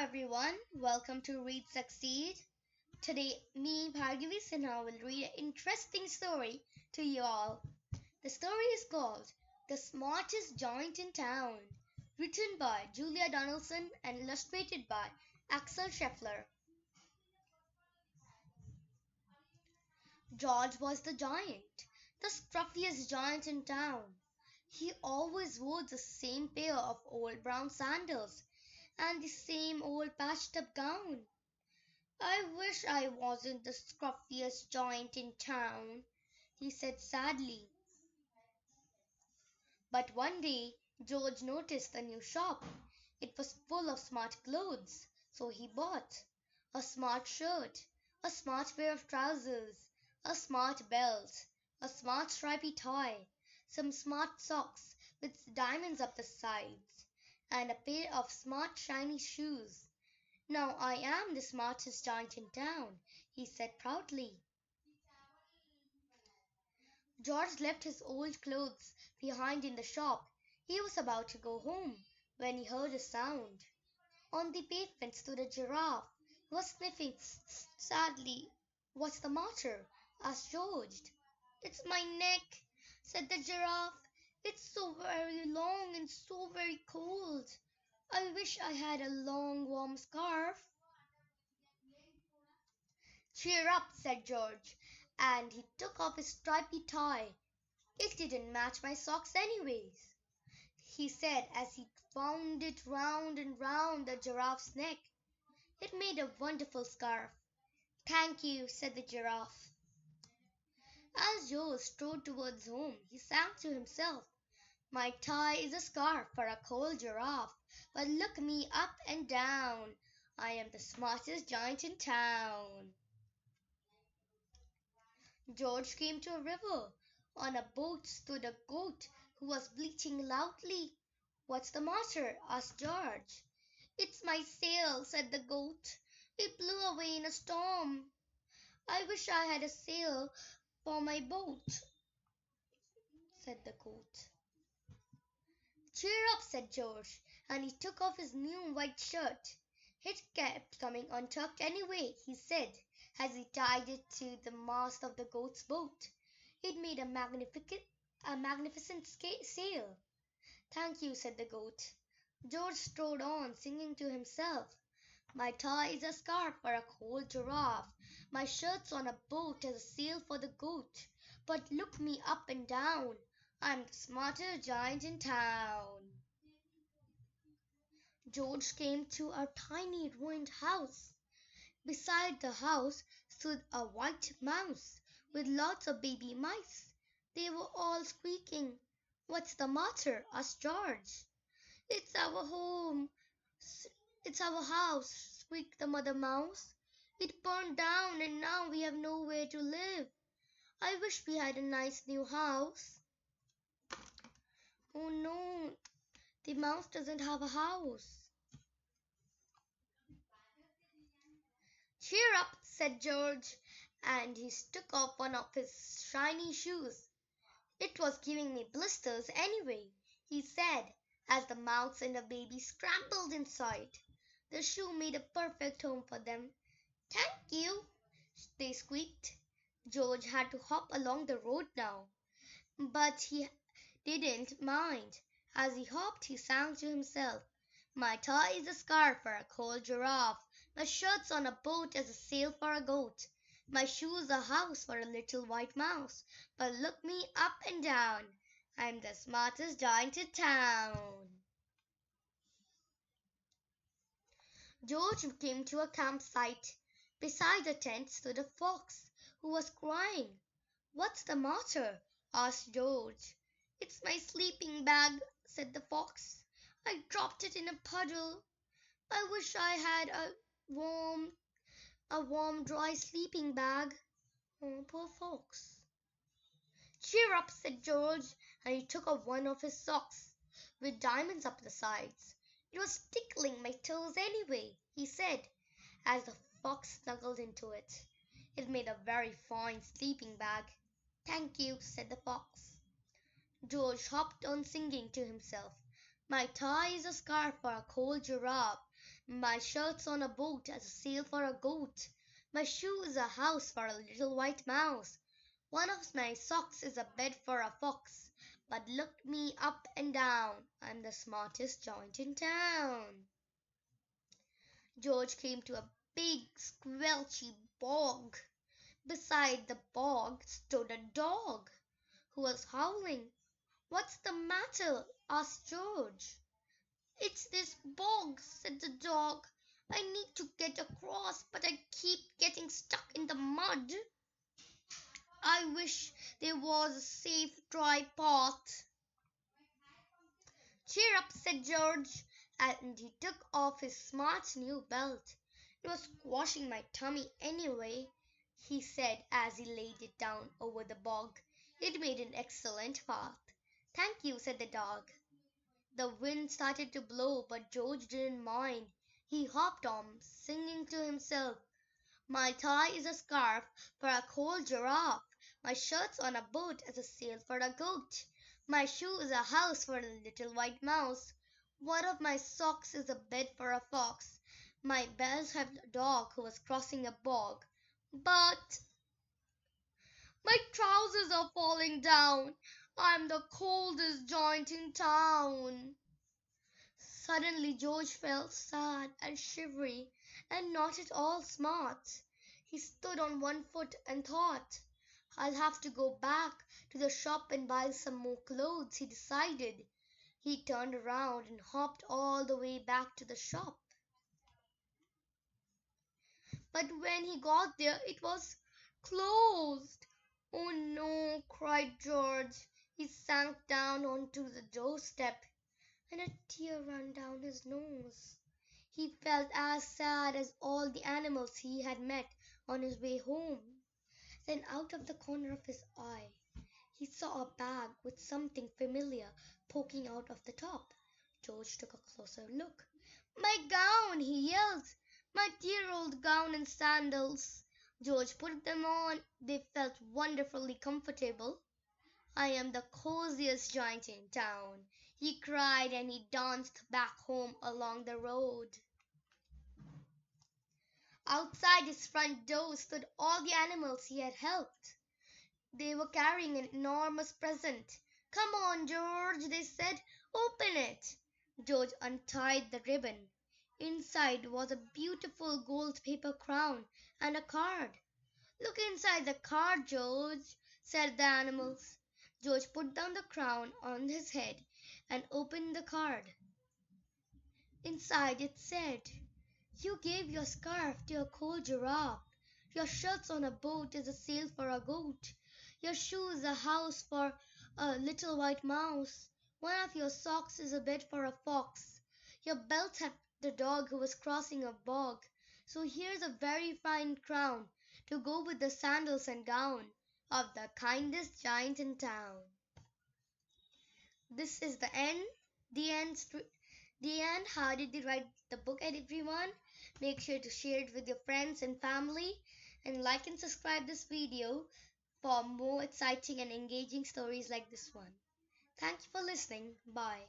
everyone, welcome to Read Succeed. Today, me, Bhargavi Sinha, will read an interesting story to you all. The story is called The Smartest Giant in Town, written by Julia Donaldson and illustrated by Axel Scheffler. George was the giant, the scruffiest giant in town. He always wore the same pair of old brown sandals and the same old patched up gown. "I wish I wasn't the scruffiest giant in town," he said sadly. But one day George noticed the new shop. It was full of smart clothes, so he bought a smart shirt, a smart pair of trousers, a smart belt, a smart stripy tie, some smart socks with diamonds up the sides, and a pair of smart shiny shoes. "Now I am the smartest giant in town," he said proudly. George left his old clothes behind in the shop. He was about to go home when he heard a sound. On the pavement stood a giraffe. He was sniffing sadly. "What's the matter?" asked George. "It's my neck," said the giraffe. "It's so very long and so very cold. I wish I had a long warm scarf." "Cheer up," said George, and he took off his stripy tie. "It didn't match my socks anyways," he said as he wound it round and round the giraffe's neck. It made a wonderful scarf. "Thank you," said the giraffe. As George strode towards home, he sang to himself, "My tie is a scarf for a cold giraffe, but look me up and down. I am the smartest giant in town." George came to a river. On a boat stood a goat who was bleating loudly. "What's the matter?" asked George. "It's my sail," said the goat. "It blew away in a storm. I wish I had a sail for my boat," said the goat. "Cheer up," said George, and he took off his new white shirt. "It kept coming untucked anyway," he said, as he tied it to the mast of the goat's boat. "It made a magnificent sail." "Thank you," said the goat. George strode on, singing to himself, "My tie is a scarf for a cold giraffe. My shirt's on a boat as a sail for the goat. But look me up and down. I'm the smartest giant in town." George came to a tiny ruined house. Beside the house stood a white mouse with lots of baby mice. They were all squeaking. "What's the matter?" asked George. "It's our home. It's our house," squeaked the mother mouse. "It burned down and now we have nowhere to live. I wish we had a nice new house." "Oh no, the mouse doesn't have a house." "Cheer up," said George, and he took off one of his shiny shoes. "It was giving me blisters anyway," he said, as the mouse and the baby scrambled inside. The shoe made a perfect home for them. "Thank you," they squeaked. George had to hop along the road now, but he didn't mind. As he hopped, he sang to himself, "My tie is a scarf for a cold giraffe. My shirt's on a boat as a sail for a goat. My shoe's a house for a little white mouse. But look me up and down. I'm the smartest giant in town." George came to a campsite. Beside the tent stood a fox who was crying. "What's the matter?" asked George. "It's my sleeping bag," said the fox. "I dropped it in a puddle. I wish I had warm, dry sleeping bag." "Oh, poor fox." "Cheer up," said George, and he took off one of his socks with diamonds up the sides. "It was tickling my toes anyway," he said, as the fox snuggled into it. It made a very fine sleeping bag. "Thank you," said the fox. George hopped on singing to himself, "My tie is a scarf for a cold giraffe. My shirt's on a boat as a sail for a goat. My shoe is a house for a little white mouse. One of my socks is a bed for a fox. But look me up and down, I'm the smartest joint in town. George came to a big, squelchy bog. Beside the bog stood a dog, who was howling. "What's the matter?" asked George. "It's this bog," said the dog. "I need to get across, but I keep getting stuck in the mud. I wish there was a safe, dry path." "Cheer up," said George, and he took off his smart new belt. "It was squashing my tummy anyway," he said as he laid it down over the bog. "It made an excellent path." "Thank you," said the dog. The wind started to blow, but George didn't mind. He hopped on, singing to himself, "My tie is a scarf for a cold giraffe. My shirt's on a boat as a sail for a goat. My shoe is a house for a little white mouse. One of my socks is a bed for a fox. My bells have a dog who was crossing a bog. But my trousers are falling down. I'm the coldest joint in town." Suddenly George felt sad and shivery and not at all smart. He stood on one foot and thought, "I'll have to go back to the shop and buy some more clothes," he decided. He turned around and hopped all the way back to the shop. But when he got there, it was closed. "Oh no!" cried George. He sank down onto the doorstep, and a tear ran down his nose. He felt as sad as all the animals he had met on his way home. Then out of the corner of his eye he saw a bag with something familiar poking out of the top. George took a closer look. "My gown!" he yelled. "My dear old gown and sandals!" George put them on. They felt wonderfully comfortable. "I am the coziest giant in town," he cried, and he danced back home along the road. Outside his front door stood all the animals he had helped. They were carrying an enormous present. "Come on, George," they said. "Open it." George untied the ribbon. Inside was a beautiful gold paper crown and a card. "Look inside the card, George," said the animals. George put down the crown on his head and opened the card. Inside it said, "You gave your scarf to a cold giraffe. Your shirt's on a boat as a sail for a goat. Your shoe is a house for a little white mouse. One of your socks is a bed for a fox. Your belt had the dog who was crossing a bog. So here's a very fine crown to go with the sandals and gown of the kindest giant in town." This is the end. The end. The end. How did they write the book, everyone? Make sure to share it with your friends and family, and like and subscribe this video for more exciting and engaging stories like this one. Thank you for listening. Bye.